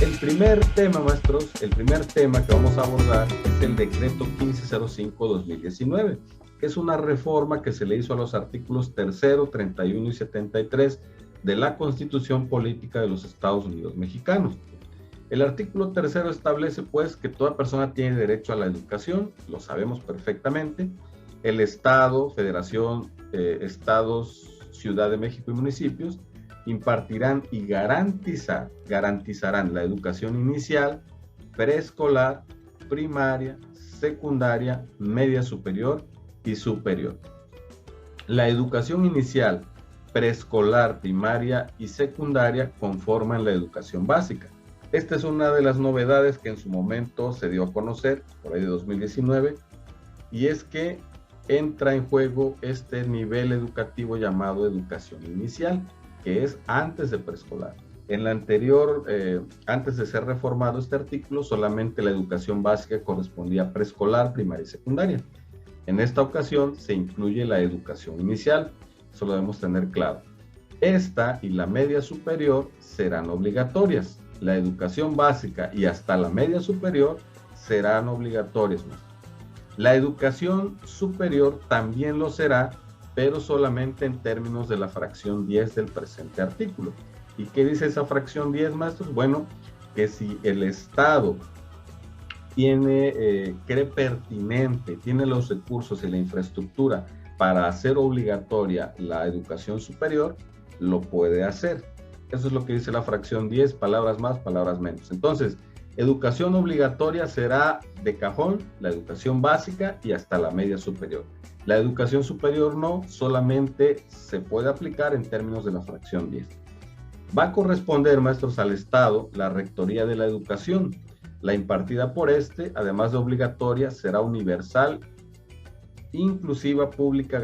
El primer tema, maestros, el primer tema que vamos a abordar es el decreto 1505-2019, que es una reforma que se le hizo a los artículos 3, 31 y 73 de la Constitución Política de los Estados Unidos Mexicanos. El artículo 3 establece, pues, que toda persona tiene derecho a la educación, lo sabemos perfectamente. El Estado, Federación, Estados, Ciudad de México y municipios impartirán y garantizarán la educación inicial, preescolar, primaria, secundaria, media superior y superior. La educación inicial, preescolar, primaria y secundaria conforman la educación básica. Esta es una de las novedades que en su momento se dio a conocer, por ahí de 2019, y es que entra en juego este nivel educativo llamado educación inicial, que es antes de preescolar. En la anterior, antes de ser reformado este artículo, solamente la educación básica correspondía a preescolar, primaria y secundaria. En esta ocasión se incluye la educación inicial, eso lo debemos tener claro. Esta y la media superior serán obligatorias. La educación básica y hasta la media superior serán obligatorias. La educación superior también lo será, pero solamente en términos de la fracción 10 del presente artículo. ¿Y qué dice esa fracción 10, maestros? Bueno, que si el Estado cree pertinente, tiene los recursos y la infraestructura para hacer obligatoria la educación superior, lo puede hacer. Eso es lo que dice la fracción 10, palabras más, palabras menos. Entonces, educación obligatoria será de cajón la educación básica y hasta la media superior. La educación superior no, solamente se puede aplicar en términos de la fracción 10. Va a corresponder, maestros, al Estado la rectoría de la educación. La impartida por este, además de obligatoria, será universal, inclusiva, pública,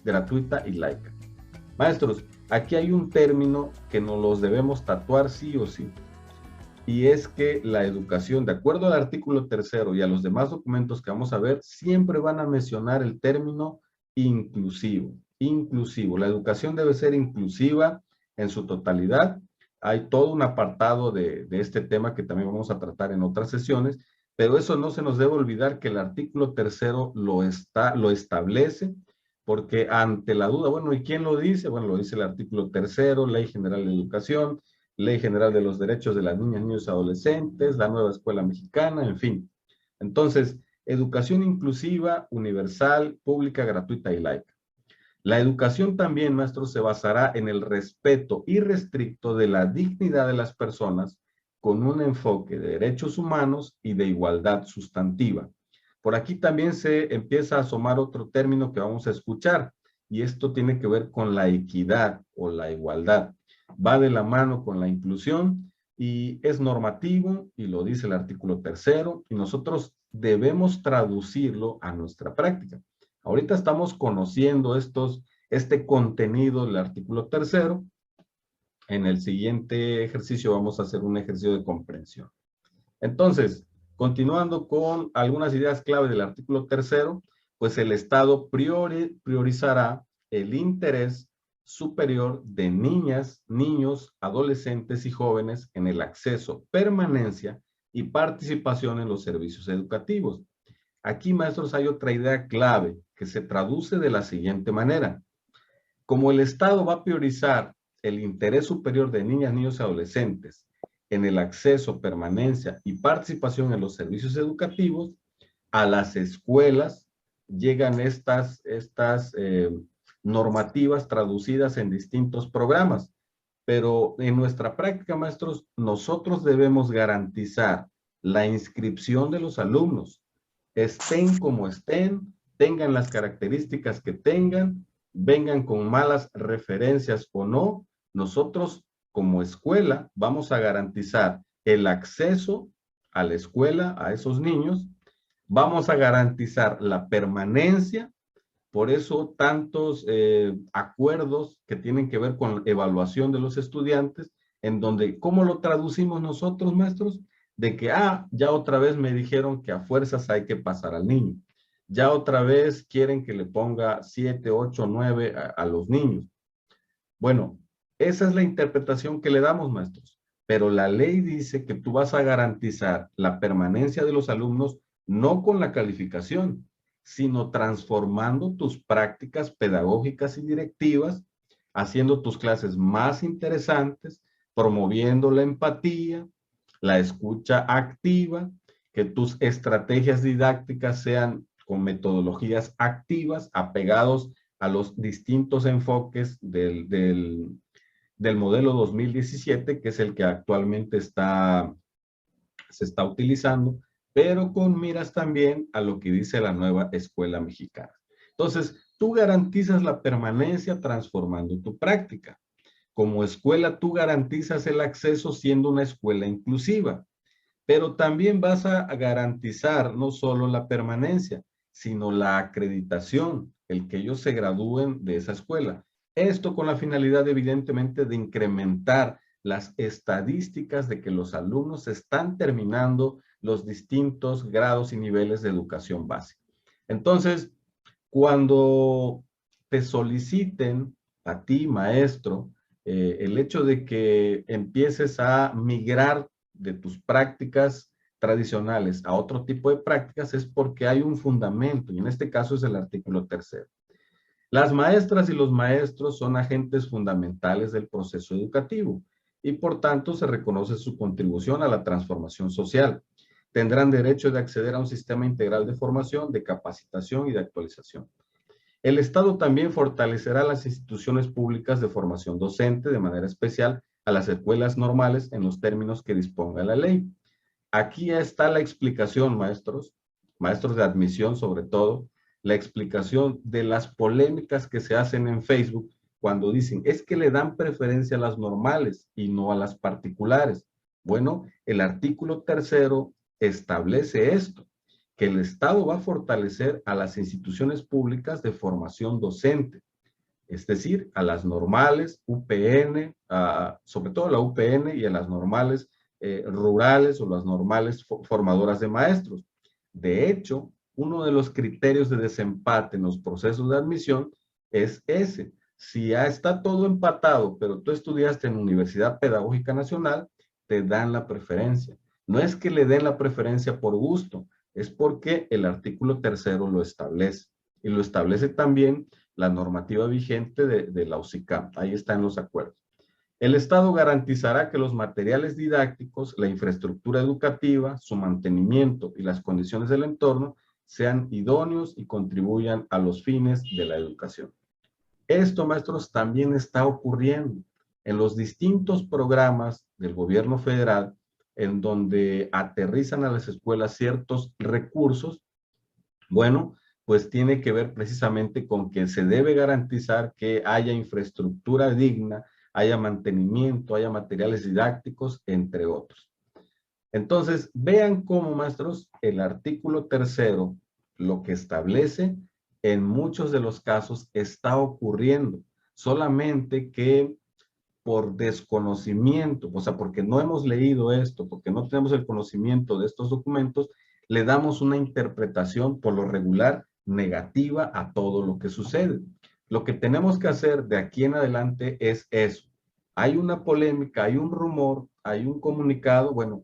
gratuita y laica. Maestros, aquí hay un término que nos los debemos tatuar sí o sí. Y es que la educación, de acuerdo al artículo 3 y a los demás documentos que vamos a ver, siempre van a mencionar el término inclusivo. Inclusivo. La educación debe ser inclusiva en su totalidad. Hay todo un apartado de este tema que también vamos a tratar en otras sesiones, pero eso no se nos debe olvidar que el artículo 3 lo establece, porque ante la duda, bueno, ¿y quién lo dice? Bueno, lo dice el artículo 3, Ley General de Educación, Ley General de los Derechos de las Niñas, Niños y Adolescentes, la nueva escuela mexicana, en fin. Entonces, educación inclusiva, universal, pública, gratuita y laica. La educación también, maestros, se basará en el respeto irrestricto de la dignidad de las personas con un enfoque de derechos humanos y de igualdad sustantiva. Por aquí también se empieza a asomar otro término que vamos a escuchar, y esto tiene que ver con la equidad o la igualdad. Va de la mano con la inclusión y es normativo, y lo dice el artículo 3, y nosotros debemos traducirlo a nuestra práctica. Ahorita estamos conociendo este contenido del artículo 3. En el siguiente ejercicio vamos a hacer un ejercicio de comprensión. Entonces, continuando con algunas ideas clave del artículo 3, pues el Estado priorizará el interés superior de niñas, niños, adolescentes y jóvenes en el acceso, permanencia y participación en los servicios educativos. Aquí, maestros, hay otra idea clave que se traduce de la siguiente manera. Como el Estado va a priorizar el interés superior de niñas, niños y adolescentes en el acceso, permanencia y participación en los servicios educativos, a las escuelas llegan estas normativas traducidas en distintos programas. Pero en nuestra práctica, maestros, nosotros debemos garantizar la inscripción de los alumnos, estén como estén, tengan las características que tengan, vengan con malas referencias o no, nosotros como escuela vamos a garantizar el acceso a la escuela a esos niños, vamos a garantizar la permanencia, por eso tantos acuerdos que tienen que ver con evaluación de los estudiantes, en donde, ¿cómo lo traducimos nosotros, maestros? De que, ya otra vez me dijeron que a fuerzas hay que pasar al niño. Ya otra vez quieren que le ponga 7, 8, 9 a los niños. Bueno, esa es la interpretación que le damos, maestros. pero la ley dice que tú vas a garantizar la permanencia de los alumnos no con la calificación, sino transformando tus prácticas pedagógicas y directivas, haciendo tus clases más interesantes, promoviendo la empatía, la escucha activa, que tus estrategias didácticas sean con metodologías activas, apegados a los distintos enfoques del modelo 2017, que es el que actualmente se está utilizando, pero con miras también a lo que dice la nueva escuela mexicana. Entonces, tú garantizas la permanencia transformando tu práctica. Como escuela, tú garantizas el acceso siendo una escuela inclusiva, pero también vas a garantizar no solo la permanencia, sino la acreditación, el que ellos se gradúen de esa escuela. Esto con la finalidad, evidentemente, de incrementar las estadísticas de que los alumnos están terminando los distintos grados y niveles de educación básica. Entonces, cuando te soliciten a ti, maestro, el hecho de que empieces a migrar de tus prácticas tradicionales a otro tipo de prácticas es porque hay un fundamento, y en este caso es el artículo 3º. Las maestras y los maestros son agentes fundamentales del proceso educativo y por tanto se reconoce su contribución a la transformación social. Tendrán derecho de acceder a un sistema integral de formación, de capacitación y de actualización. El Estado también fortalecerá las instituciones públicas de formación docente, de manera especial a las escuelas normales en los términos que disponga la ley. Aquí está la explicación, maestros, maestros de admisión sobre todo, la explicación de las polémicas que se hacen en Facebook cuando dicen, es que le dan preferencia a las normales y no a las particulares. Bueno, el artículo 3º establece esto, que el Estado va a fortalecer a las instituciones públicas de formación docente, es decir, a las normales, UPN, sobre todo la UPN y a las normales rurales o las normales formadoras de maestros. De hecho, uno de los criterios de desempate en los procesos de admisión es ese. Si ya está todo empatado, pero tú estudiaste en Universidad Pedagógica Nacional, te dan la preferencia. No es que le den la preferencia por gusto, es porque el artículo 3º lo establece. Y lo establece también la normativa vigente de la UCICAM. Ahí están los acuerdos. El Estado garantizará que los materiales didácticos, la infraestructura educativa, su mantenimiento y las condiciones del entorno sean idóneos y contribuyan a los fines de la educación. Esto, maestros, también está ocurriendo en los distintos programas del gobierno federal en donde aterrizan a las escuelas ciertos recursos. Bueno, pues tiene que ver precisamente con que se debe garantizar que haya infraestructura digna, haya mantenimiento, haya materiales didácticos, entre otros. Entonces, vean cómo, maestros, el artículo 3º, lo que establece, en muchos de los casos está ocurriendo, solamente que por desconocimiento, o sea, porque no hemos leído esto, porque no tenemos el conocimiento de estos documentos, le damos una interpretación por lo regular negativa a todo lo que sucede. Lo que tenemos que hacer de aquí en adelante es eso. Hay una polémica, hay un rumor, hay un comunicado, bueno,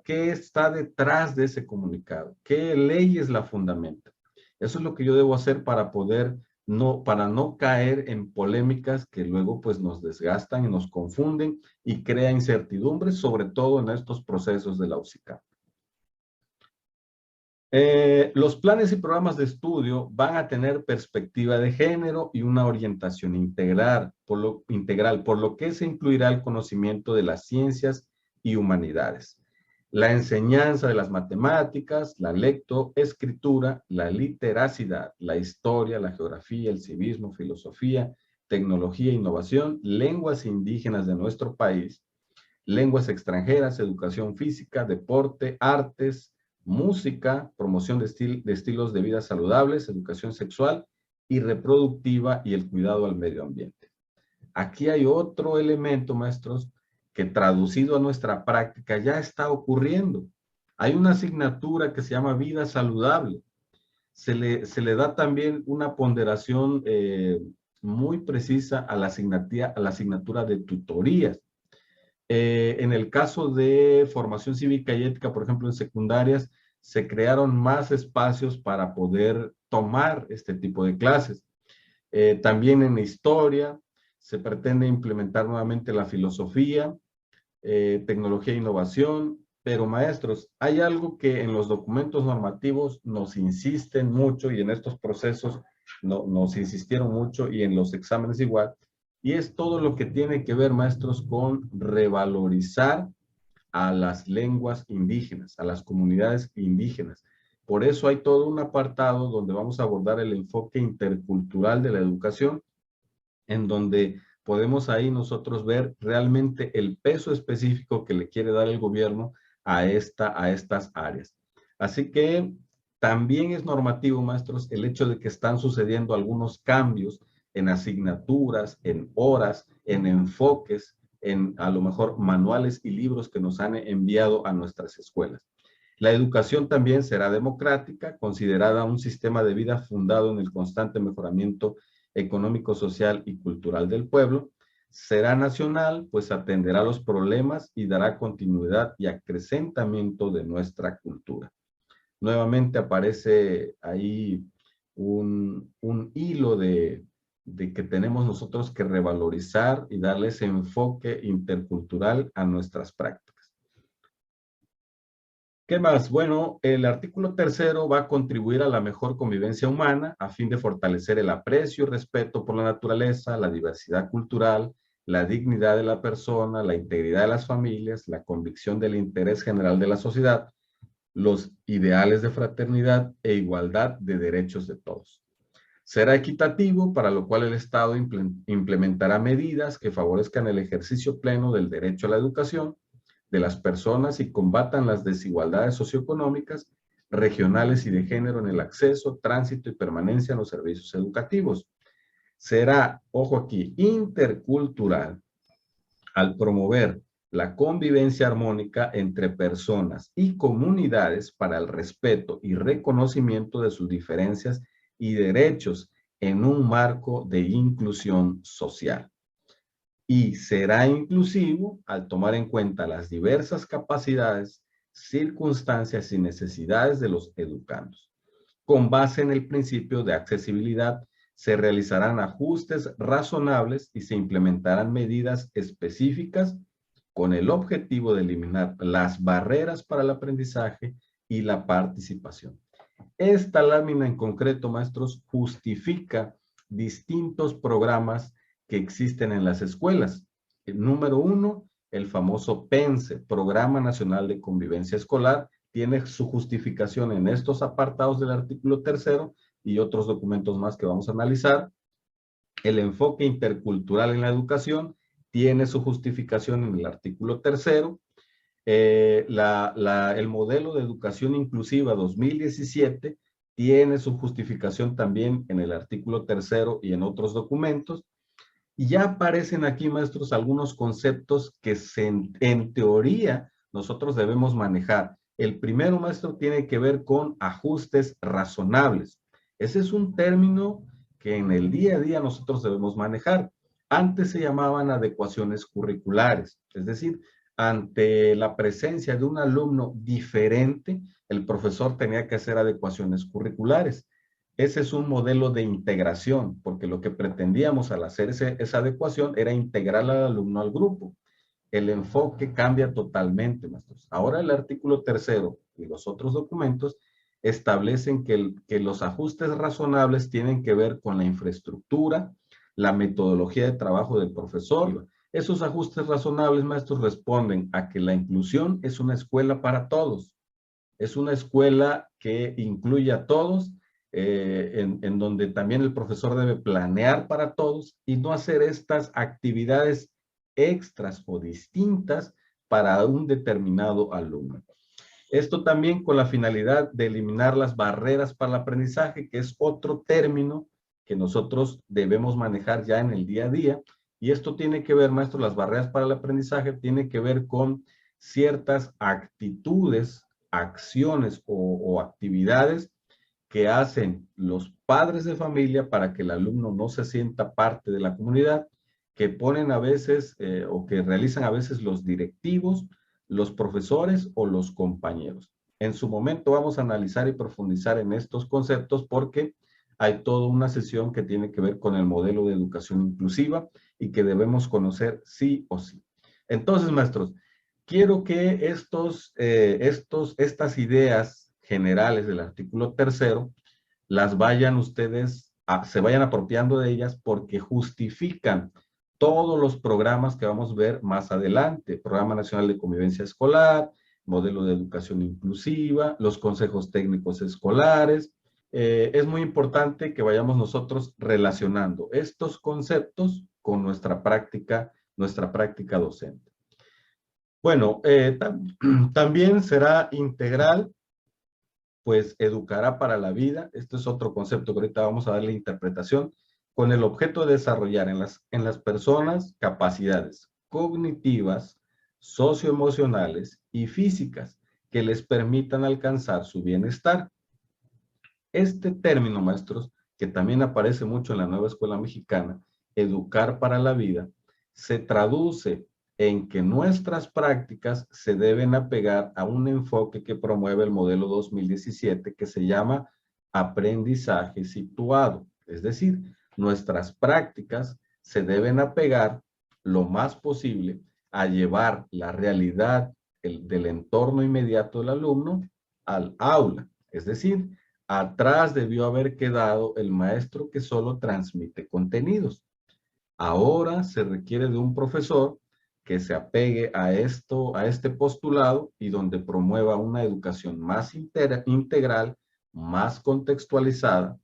¿qué está detrás de ese comunicado? ¿Qué leyes la fundamentan? Eso es lo que yo debo hacer para no caer en polémicas que luego pues nos desgastan y nos confunden y crea incertidumbre, sobre todo en estos procesos de la UCICAM. Los planes y programas de estudio van a tener perspectiva de género y una orientación integral, por lo que se incluirá el conocimiento de las ciencias y humanidades, la enseñanza de las matemáticas, la lectoescritura, la literacidad, la historia, la geografía, el civismo, filosofía, tecnología, innovación, lenguas indígenas de nuestro país, lenguas extranjeras, educación física, deporte, artes, música, promoción de estilos de vida saludables, educación sexual y reproductiva y el cuidado al medio ambiente. Aquí hay otro elemento, maestros, que traducido a nuestra práctica ya está ocurriendo. Hay una asignatura que se llama vida saludable. Se le da también una ponderación muy precisa a la asignatura de tutorías. En el caso de formación cívica y ética, por ejemplo, en secundarias, se crearon más espacios para poder tomar este tipo de clases. También en historia se pretende implementar nuevamente la filosofía, tecnología e innovación, pero maestros, hay algo que en los documentos normativos nos insisten mucho y en estos procesos nos insistieron mucho y en los exámenes igual, y es todo lo que tiene que ver, maestros, con revalorizar a las lenguas indígenas, a las comunidades indígenas. Por eso hay todo un apartado donde vamos a abordar el enfoque intercultural de la educación, en donde podemos ahí nosotros ver realmente el peso específico que le quiere dar el gobierno a estas áreas. Así que también es normativo, maestros, el hecho de que están sucediendo algunos cambios en asignaturas, en horas, en enfoques, en a lo mejor manuales y libros que nos han enviado a nuestras escuelas. La educación también será democrática, considerada un sistema de vida fundado en el constante mejoramiento económico, social y cultural del pueblo. Será nacional, pues atenderá los problemas y dará continuidad y acrecentamiento de nuestra cultura. Nuevamente aparece ahí un hilo de que tenemos nosotros que revalorizar y darle ese enfoque intercultural a nuestras prácticas. ¿Qué más? Bueno, el artículo tercero va a contribuir a la mejor convivencia humana a fin de fortalecer el aprecio y respeto por la naturaleza, la diversidad cultural, la dignidad de la persona, la integridad de las familias, la convicción del interés general de la sociedad, los ideales de fraternidad e igualdad de derechos de todos. Será equitativo, para lo cual el Estado implementará medidas que favorezcan el ejercicio pleno del derecho a la educación de las personas y combatan las desigualdades socioeconómicas, regionales y de género en el acceso, tránsito y permanencia en los servicios educativos. Será, ojo aquí, intercultural al promover la convivencia armónica entre personas y comunidades para el respeto y reconocimiento de sus diferencias y derechos en un marco de inclusión social. Y será inclusivo al tomar en cuenta las diversas capacidades, circunstancias y necesidades de los educandos. Con base en el principio de accesibilidad, se realizarán ajustes razonables y se implementarán medidas específicas con el objetivo de eliminar las barreras para el aprendizaje y la participación. Esta lámina en concreto, maestros, justifica distintos programas que existen en las escuelas. El número uno, el famoso PENSE, Programa Nacional de Convivencia Escolar, tiene su justificación en estos apartados del artículo tercero y otros documentos más que vamos a analizar. El enfoque intercultural en la educación tiene su justificación en el artículo tercero. El modelo de educación inclusiva 2017 tiene su justificación también en el artículo tercero y en otros documentos. Y ya aparecen aquí, maestros, algunos conceptos que en teoría nosotros debemos manejar. El primero, maestro, tiene que ver con ajustes razonables. Ese es un término que en el día a día nosotros debemos manejar. Antes se llamaban adecuaciones curriculares, es decir, ante la presencia de un alumno diferente, el profesor tenía que hacer adecuaciones curriculares. Ese es un modelo de integración, porque lo que pretendíamos al hacer esa adecuación era integrar al alumno al grupo. El enfoque cambia totalmente, maestros. Ahora el artículo tercero y los otros documentos establecen que los ajustes razonables tienen que ver con la infraestructura, la metodología de trabajo del profesor. Esos ajustes razonables, maestros, responden a que la inclusión es una escuela para todos. Es una escuela que incluye a todos, en donde también el profesor debe planear para todos y no hacer estas actividades extras o distintas para un determinado alumno. Esto también con la finalidad de eliminar las barreras para el aprendizaje, que es otro término que nosotros debemos manejar ya en el día a día. Y esto tiene que ver, maestro, las barreras para el aprendizaje tiene que ver con ciertas actitudes, acciones o actividades que hacen los padres de familia para que el alumno no se sienta parte de la comunidad, que ponen a veces o que realizan a veces los directivos, los profesores o los compañeros. En su momento vamos a analizar y profundizar en estos conceptos porque hay toda una sesión que tiene que ver con el modelo de educación inclusiva y que debemos conocer sí o sí. Entonces, maestros, quiero que estas ideas generales del artículo tercero las vayan ustedes, se vayan apropiando de ellas porque justifican todos los programas que vamos a ver más adelante. Programa Nacional de Convivencia Escolar, Modelo de Educación Inclusiva, los consejos técnicos escolares. Es muy importante que vayamos nosotros relacionando estos conceptos con nuestra práctica docente. Bueno, también será integral, pues educará para la vida. Este es otro concepto que ahorita vamos a darle interpretación, con el objeto de desarrollar en las personas capacidades cognitivas, socioemocionales y físicas que les permitan alcanzar su bienestar. Este término, maestros, que también aparece mucho en la nueva escuela mexicana, educar para la vida, se traduce en que nuestras prácticas se deben apegar a un enfoque que promueve el modelo 2017 que se llama aprendizaje situado. Es decir, nuestras prácticas se deben apegar lo más posible a llevar la realidad del entorno inmediato del alumno al aula. Es decir, atrás debió haber quedado el maestro que solo transmite contenidos. Ahora se requiere de un profesor que se apegue a este postulado y donde promueva una educación más integral, más contextualizada,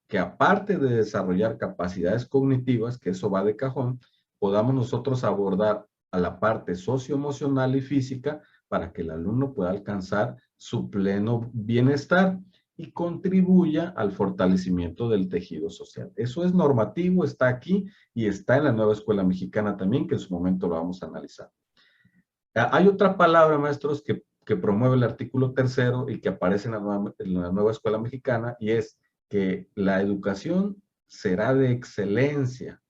que aparte de desarrollar capacidades cognitivas, que eso va de cajón, podamos nosotros abordar a la parte socioemocional y física para que el alumno pueda alcanzar su pleno bienestar y contribuya al fortalecimiento del tejido social. Eso es normativo, está aquí y está en la nueva escuela mexicana también, que en su momento lo vamos a analizar. Hay otra palabra, maestros, que promueve el artículo tercero y que aparece en la nueva escuela mexicana, y es que la educación será de excelencia.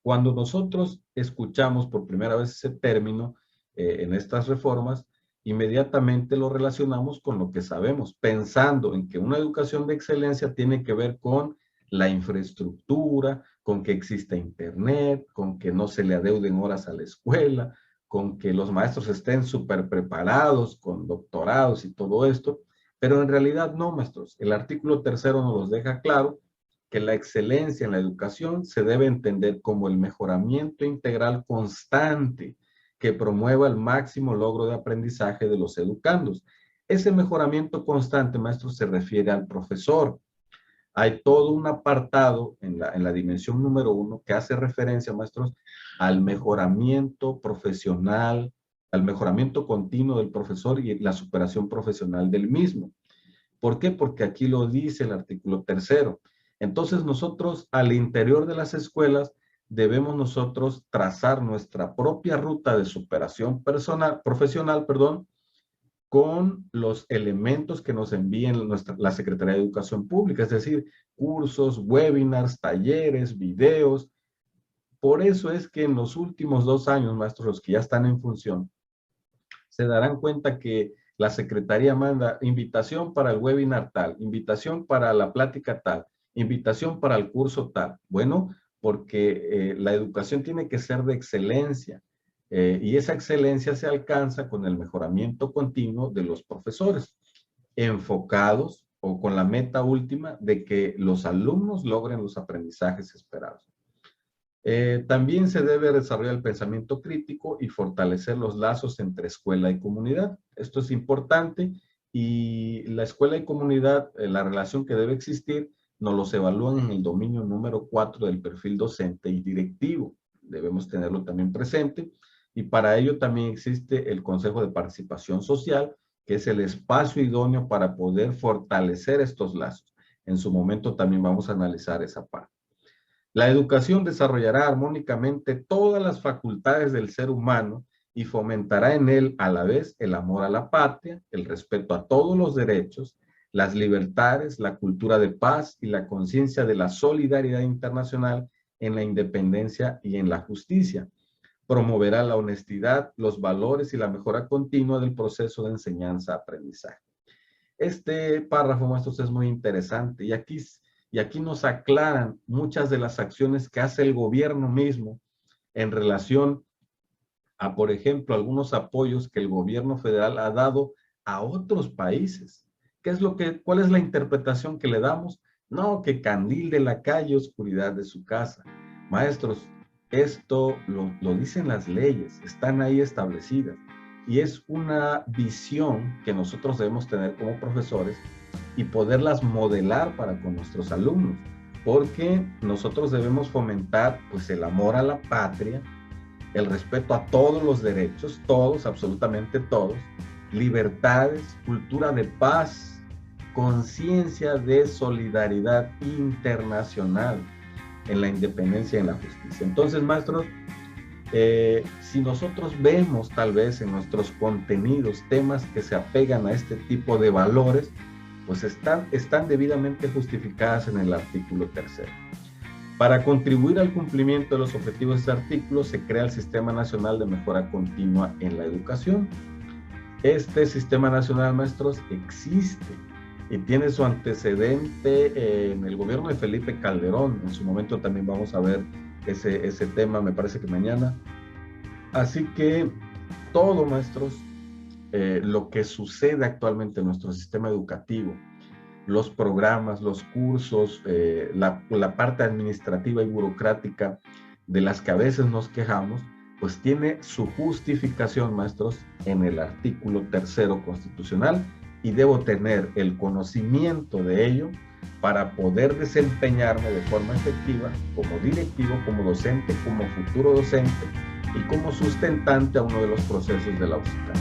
Cuando nosotros escuchamos por primera vez ese término en estas reformas, inmediatamente lo relacionamos con lo que sabemos, pensando en que una educación de excelencia tiene que ver con la infraestructura, con que exista internet, con que no se le adeuden horas a la escuela, con que los maestros estén súper preparados, con doctorados y todo esto, pero en realidad no, maestros. El artículo tercero nos los deja claro que la excelencia en la educación se debe entender como el mejoramiento integral constante que promueva el máximo logro de aprendizaje de los educandos. Ese mejoramiento constante, maestro, se refiere al profesor. Hay todo un apartado en la dimensión número 1 que hace referencia, maestros, al mejoramiento profesional, al mejoramiento continuo del profesor y la superación profesional del mismo. ¿Por qué? Porque aquí lo dice el artículo tercero. Entonces nosotros al interior de las escuelas debemos nosotros trazar nuestra propia ruta de superación profesional, con los elementos que nos envíen la Secretaría de Educación Pública, es decir, cursos, webinars, talleres, videos. Por eso es que en los últimos 2 años, maestros, los que ya están en función, se darán cuenta que la Secretaría manda invitación para el webinar tal, invitación para la plática tal, invitación para el curso tal. Bueno, porque la educación tiene que ser de excelencia y esa excelencia se alcanza con el mejoramiento continuo de los profesores, enfocados o con la meta última de que los alumnos logren los aprendizajes esperados. También se debe desarrollar el pensamiento crítico y fortalecer los lazos entre escuela y comunidad. Esto es importante y la escuela y comunidad, la relación que debe existir, nos los evalúan en el dominio número 4 del perfil docente y directivo. Debemos tenerlo también presente y para ello también existe el Consejo de Participación Social, que es el espacio idóneo para poder fortalecer estos lazos. En su momento también vamos a analizar esa parte. La educación desarrollará armónicamente todas las facultades del ser humano y fomentará en él a la vez el amor a la patria, el respeto a todos los derechos, las libertades, la cultura de paz y la conciencia de la solidaridad internacional en la independencia y en la justicia. Promoverá la honestidad, los valores y la mejora continua del proceso de enseñanza-aprendizaje. Este párrafo, maestros, es muy interesante y aquí nos aclaran muchas de las acciones que hace el gobierno mismo en relación a, por ejemplo, algunos apoyos que el gobierno federal ha dado a otros países. ¿Cuál es la interpretación que le damos? No, que candil de la calle, oscuridad de su casa. Maestros, esto lo dicen las leyes, están ahí establecidas. Y es una visión que nosotros debemos tener como profesores y poderlas modelar para con nuestros alumnos, porque nosotros debemos fomentar pues el amor a la patria, el respeto a todos los derechos, todos, absolutamente todos, libertades, cultura de paz, conciencia de solidaridad internacional en la independencia y en la justicia. Entonces, maestros, si nosotros vemos tal vez en nuestros contenidos temas que se apegan a este tipo de valores, pues están debidamente justificadas en el artículo 3. Para contribuir al cumplimiento de los objetivos de este artículo, se crea el Sistema Nacional de Mejora Continua en la Educación. Este Sistema Nacional, maestros, existe y tiene su antecedente en el gobierno de Felipe Calderón. En su momento también vamos a ver ese tema, me parece que mañana. Así que todo, maestros, lo que sucede actualmente en nuestro sistema educativo, los programas, los cursos, la parte administrativa y burocrática de las que a veces nos quejamos, pues tiene su justificación, maestros, en el artículo 3 constitucional, y debo tener el conocimiento de ello para poder desempeñarme de forma efectiva como directivo, como docente, como futuro docente y como sustentante a uno de los procesos de la UCITAM.